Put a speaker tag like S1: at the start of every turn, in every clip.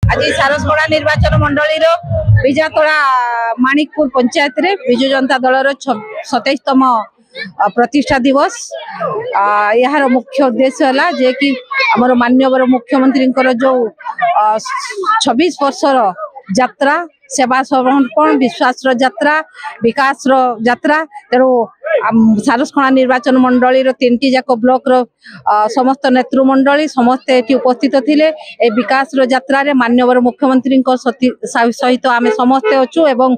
S1: आज सारसगड़ा निर्वाचन मंडली विजातला माणिकपुर पंचायत रे विजु जनता दल 27तम प्रतिष्ठा दिवस यार मुख्य उद्देश्य है जे कि आमर माननीय मुख्यमंत्री जो 26 वर्षर यात्रा सेवा समर्पण विश्वास यात्रा विकास यात्रा तेणु सारसगड़ा निर्वाचन मंडली 3टी जाक ब्लॉक समस्त नेतृमंडली समस्ते ये उपस्थित थिले ए विकास यात्रा रे माननीय मुख्यमंत्री सहित आम समस्ते अच्छु एवं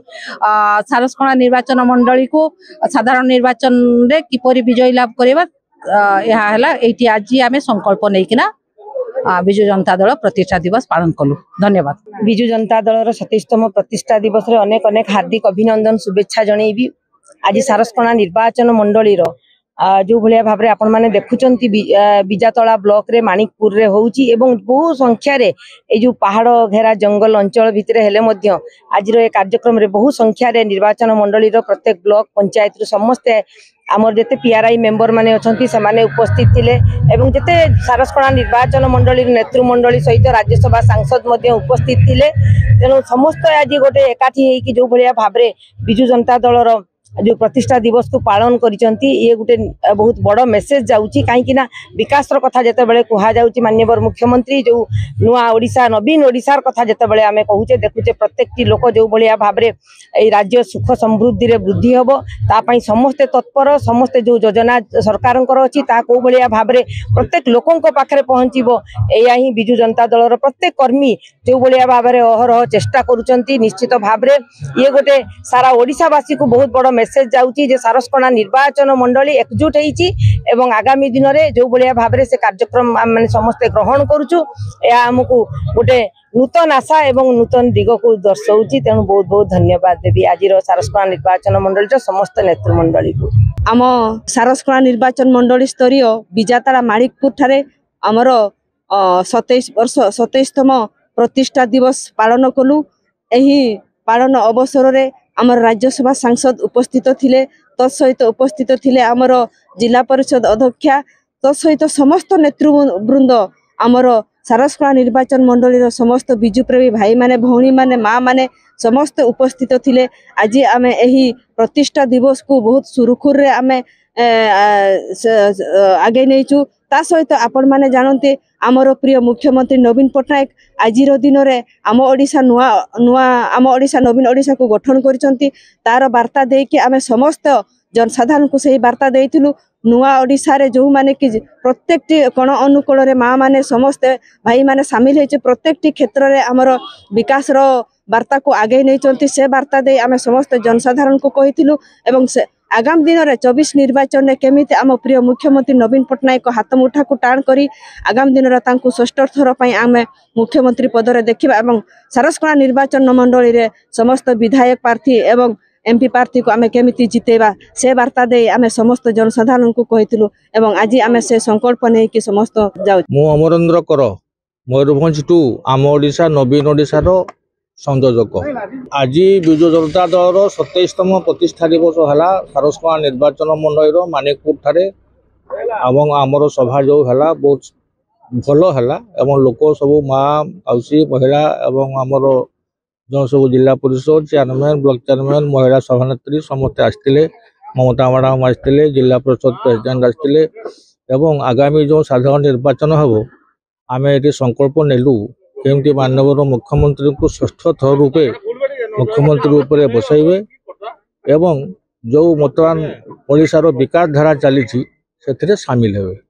S1: सारसगड़ा निर्वाचन मंडली को साधारण निर्वाचन रे किपरि विजय लाभ करबा ये आज आम संकल्प नहीं विजु जनता दल प्रतिष्ठा दिवस पालन कलु। धन्यवाद।
S2: विजु जनता दल 27तम प्रतिष्ठा दिवस रे अनेक अनेक हार्दिक अभिनंदन शुभेच्छा जनईबी। आज सारसगड़ा निर्वाचन मंडली जो भाया भाव में आपण मैंने देखुंत विजातला ब्लॉक रे माणिकपुर रे होउची एवं बहु संख्या रे जो पहाड़ घेरा जंगल अंचल भितर हेले मध्य आज रो कार्यक्रम रे बहु संख्या रे निर्वाचन मंडली प्रत्येक ब्लॉक पंचायत रू समस्ते आमर जेते पीआरआई मेंबर माने अछंती से माने उपस्थित थिले एवं जेते सारसगड़ा निर्वाचन मंडली नेतृमंडली सहित राज्यसभा सांसद मध्य उपस्थित थिले। तेणु समस्त आज गोटे एकाठी हेकि जो भलिया भाबरे विजु जनता दलर जो प्रतिष्ठा दिवस को पालन करिसंती ये गोटे बहुत बड़ मेसेज जाउची कहीं विकास कथा जिते बड़े कह जाउची माननीय मुख्यमंत्री जो नुआ ओडिशा नवीन ओडिशार कथा जिते बड़े आमे कहूचे देखुचे प्रत्येक लोक जो भलिया भाबरे ए राज्य सुख समृद्धि रे वृद्धि हबो ता पई समस्ते तत्पर समस्ते जो योजना सरकारंकर अछि ता को भलिया भाबरे प्रत्येक लोकंक पाखरे पहुंचीबो एया ही विजु जनता दलर प्रत्येक कर्मी जो भलिया भाबरे अहरह चेष्टा करूचंती निश्चित भाबरे ये गोटे सारा ओडिशावासी को बहुत बड़ मेसेज जाउची जे सारसगड़ा निर्वाचन मंडली एकजुट होईची एवं आगामी दिन रे जो भलिया भाबरे से कार्यक्रम माने समस्त ग्रहण करूछु या हमकु गोटे नूतन आशा एवं नूतन दिग को दर्शाउची। तेणु बहुत बहुत धन्यवाद देवी आज सारसगड़ा निर्वाचन मंडली समस्त नेतृमंडली को।
S3: आम सारसगड़ा निर्वाचन मंडली स्तरीय विजातला माणिकपुर ठारे आमर 27तम प्रतिष्ठा दिवस पालन कलु। एही पालन अवसर रे आमर राज्यसभा सांसद उपस्थित थिले तत्सहित उपस्थित थिले आमर जिला परिषद अध्यक्षा तत्सहित समस्त नेतृवृंद आमर सारसगड़ा निर्वाचन मंडली समस्त बिजुप्रेमी भाई माने भौणी माने माँ माने समस्त उपस्थित थिले। आज आम एही प्रतिष्ठा दिवस को बहुत सुरुखुर रे आमे आगे नहींचु। ता सहित आपण माने जानते आमर प्रिय मुख्यमंत्री नवीन पट्टनायक आज दिन में आम ओडिशा नुआ नुआ आम ओडिशा नवीन ओडिशा को गठन करिसंती तार वार्ता देकी आमे समस्त जनसाधारण को सही वार्ता देइथिलु। नुआ ओडिशा रे जो माने कि प्रत्येक कोण अनुकूल रे माँ माने समस्त भाई माने शामिल होइचे प्रत्येक क्षेत्र रे आमर विकास रो वार्ता को आगे नहीं से वार्ता दे आमे समस्त जनसाधारण को कहिथिलु एवं से आगामी दिन में 24 निर्वाचन में केमिति आम प्रिय मुख्यमंत्री नवीन पट्टनायक हाथ मुठा को टाण करी आगामी दिन में षष्ठ थर पर आम मुख्यमंत्री पद में देखा एवं सारसगड़ा निर्वाचन मंडली रे समस्त विधायक प्रार्थी एवं एमपी प्रार्थी को आम केमिति जितेबा से वार्ता दे आम समस्त जनसाधारण को कहिथिलु एवं आज आम से संकल्प नहीं कि समस्त जाउ।
S4: मु अमरेंद्र कर मयूरभंज टू आम ओडिशा नवीन ओडिशा संयोजक आज विजु जनता दल 27तम प्रतिष्ठा दिवस है सारसगड़ा निर्वाचन मंडली माणिकपुर ठारे एवं आमर सभा जो है बहुत भल है एवं लोक सब माँ मौसी महिला एवं आमर जो सब जिला परिषद चेयरमैन ब्लॉक चेयरमैन महिला सभानेत्री समस्ते आसते ममता मैडम आसते जिला परिषद प्रेसिडेंट आसते एवं आगामी जो साधारण निर्वाचन हम आम ये संकल्प नेलु केमती माननीय मुख्यमंत्री को षष्ठ थर रूपे मुख्यमंत्री रूप में बसाइबे एवं जो बर्तमान ओडिशार विकास धारा चली से सामिल हेबे।